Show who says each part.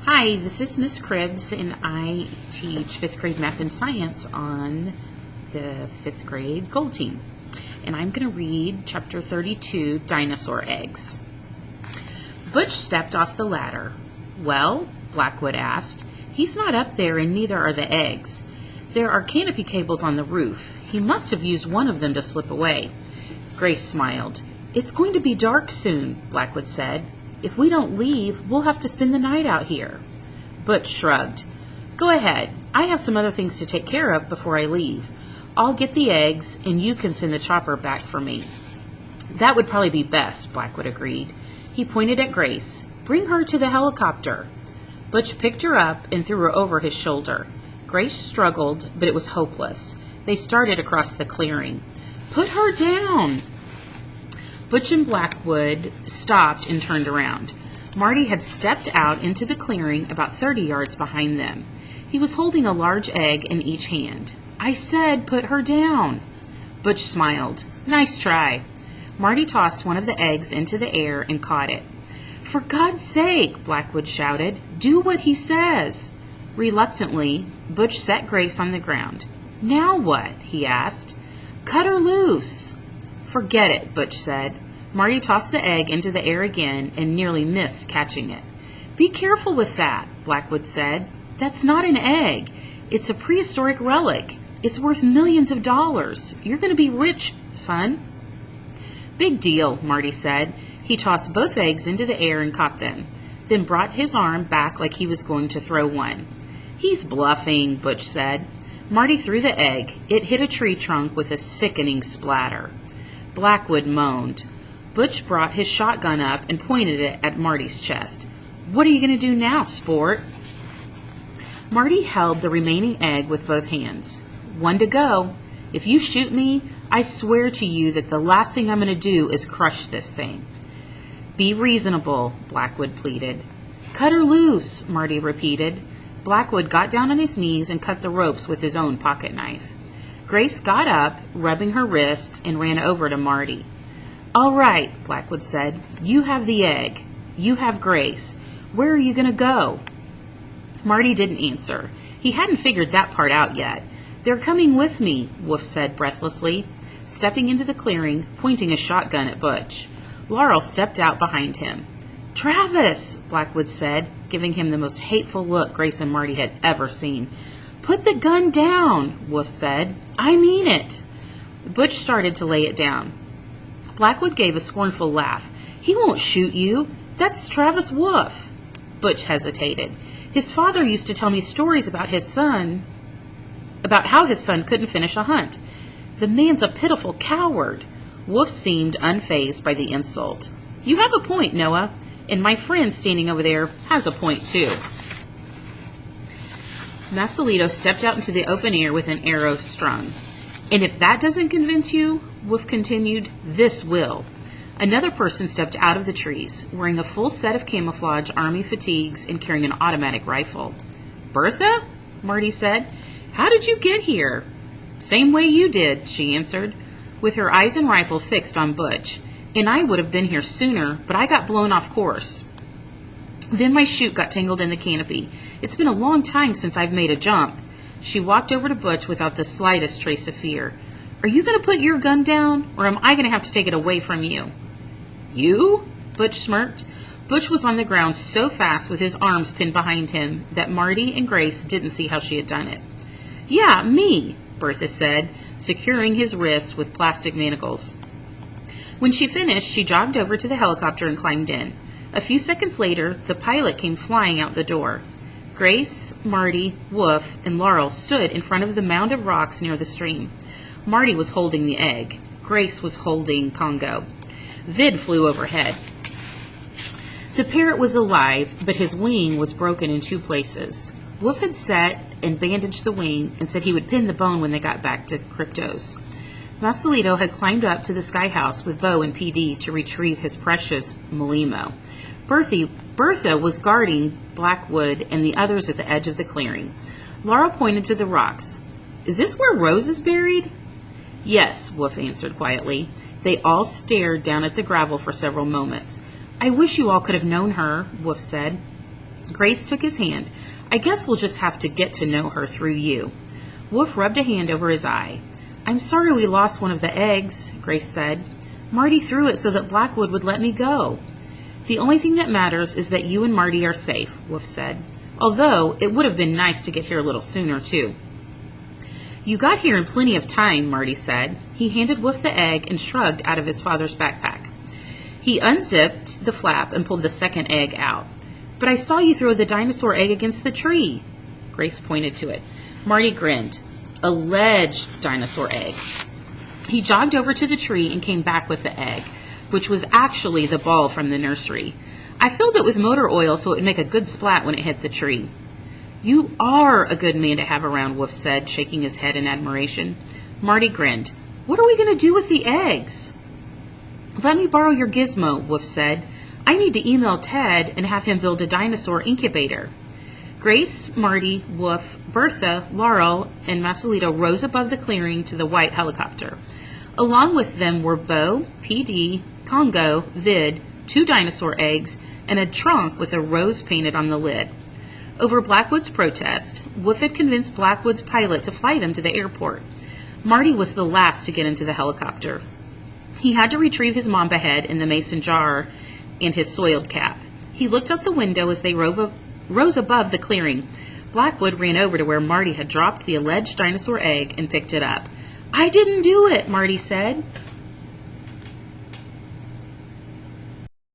Speaker 1: Hi, this is Miss Cribbs, and I teach 5th grade math and science on the 5th grade Gold Team. And I'm going to read Chapter 32, Dinosaur Eggs. Butch stepped off the ladder. Well, Blackwood asked, he's not up there and neither are the eggs. There are canopy cables on the roof. He must have used one of them to slip away. Grace smiled. It's going to be dark soon, Blackwood said. If we don't leave, we'll have to spend the night out here. Butch shrugged. Go ahead. I have some other things to take care of before I leave. I'll get the eggs, and you can send the chopper back for me. That would probably be best, Blackwood agreed. He pointed at Grace. Bring her to the helicopter. Butch picked her up and threw her over his shoulder. Grace struggled, but it was hopeless. They started across the clearing. Put her down! Butch and Blackwood stopped and turned around. Marty had stepped out into the clearing about 30 yards behind them. He was holding a large egg in each hand. I said, put her down. Butch smiled. Nice try. Marty tossed one of the eggs into the air and caught it. For God's sake, Blackwood shouted, do what he says. Reluctantly, Butch set Grace on the ground. Now what? He asked. Cut her loose. Forget it, Butch said. Marty tossed the egg into the air again and nearly missed catching it. Be careful with that, Blackwood said. That's not an egg. It's a prehistoric relic. It's worth millions of dollars. You're going to be rich, son. Big deal, Marty said. He tossed both eggs into the air and caught them, then brought his arm back like he was going to throw one. He's bluffing, Butch said. Marty threw the egg. It hit a tree trunk with a sickening splatter. Blackwood moaned. Butch brought his shotgun up and pointed it at Marty's chest. What are you going to do now, sport? Marty held the remaining egg with both hands. One to go. If you shoot me, I swear to you that the last thing I'm going to do is crush this thing. Be reasonable, Blackwood pleaded. Cut her loose, Marty repeated. Blackwood got down on his knees and cut the ropes with his own pocket knife. Grace got up, rubbing her wrists, and ran over to Marty. All right, Blackwood said. You have the egg. You have Grace. Where are you going to go? Marty didn't answer. He hadn't figured that part out yet. They're coming with me, Wolf said breathlessly, stepping into the clearing, pointing a shotgun at Butch. Laurel stepped out behind him. Travis, Blackwood said, giving him the most hateful look Grace and Marty had ever seen. Put the gun down, Wolf said. I mean it. Butch started to lay it down. Blackwood gave a scornful laugh. He won't shoot you. That's Travis Wolf. Butch hesitated. His father used to tell me stories about how his son couldn't finish a hunt. The man's a pitiful coward. Wolf seemed unfazed by the insult. You have a point, Noah, and my friend standing over there has a point too. Masolito stepped out into the open air with an arrow strung. And if that doesn't convince you, Wolf continued, this will. Another person stepped out of the trees, wearing a full set of camouflage army fatigues and carrying an automatic rifle. Bertha? Marty said. How did you get here? Same way you did, she answered, with her eyes and rifle fixed on Butch. And I would have been here sooner, but I got blown off course. Then my chute got tangled in the canopy. It's been a long time since I've made a jump. She walked over to Butch without the slightest trace of fear. Are you going to put your gun down, or am I going to have to take it away from you? You? Butch smirked. Butch was on the ground so fast with his arms pinned behind him that Marty and Grace didn't see how she had done it. Yeah, me, Bertha said, securing his wrists with plastic manacles. When she finished, she jogged over to the helicopter and climbed in. A few seconds later, the pilot came flying out the door. Grace, Marty, Wolf, and Laurel stood in front of the mound of rocks near the stream. Marty was holding the egg. Grace was holding Congo. Vid flew overhead. The parrot was alive, but his wing was broken in 2 places. Wolf had set and bandaged the wing and said he would pin the bone when they got back to Cryptos. Masolito had climbed up to the sky house with Bo and PD to retrieve his precious Malimo. Bertha was guarding Blackwood and the others at the edge of the clearing. Laura pointed to the rocks. Is this where Rose is buried? Yes, Wolf answered quietly. They all stared down at the gravel for several moments. I wish you all could have known her, Wolf said. Grace took his hand. I guess we'll just have to get to know her through you. Wolf rubbed a hand over his eye. I'm sorry we lost one of the eggs, Grace said. Marty threw it so that Blackwood would let me go. The only thing that matters is that you and Marty are safe, Wolf said. Although it would have been nice to get here a little sooner, too. You got here in plenty of time, Marty said. He handed Wolf the egg and shrugged out of his father's backpack. He unzipped the flap and pulled the second egg out. But I saw you throw the dinosaur egg against the tree. Grace pointed to it. Marty grinned. Alleged dinosaur egg. He jogged over to the tree and came back with the egg, which was actually the ball from the nursery. I filled it with motor oil so it would make a good splat when it hit the tree. You are a good man to have around, Wolf said, shaking his head in admiration. Marty grinned. What are we going to do with the eggs? Let me borrow your gizmo, Wolf said. I need to email Ted and have him build a dinosaur incubator. Grace, Marty, Wolf, Bertha, Laurel, and Masalito rose above the clearing to the white helicopter. Along with them were Bo, PD, Congo, Vid, 2 dinosaur eggs, and a trunk with a rose painted on the lid. Over Blackwood's protest, Wolf had convinced Blackwood's pilot to fly them to the airport. Marty was the last to get into the helicopter. He had to retrieve his mamba head in the mason jar and his soiled cap. He looked out the window as they rose above the clearing. Blackwood ran over to where Marty had dropped the alleged dinosaur egg and picked it up. I didn't do it, Marty said.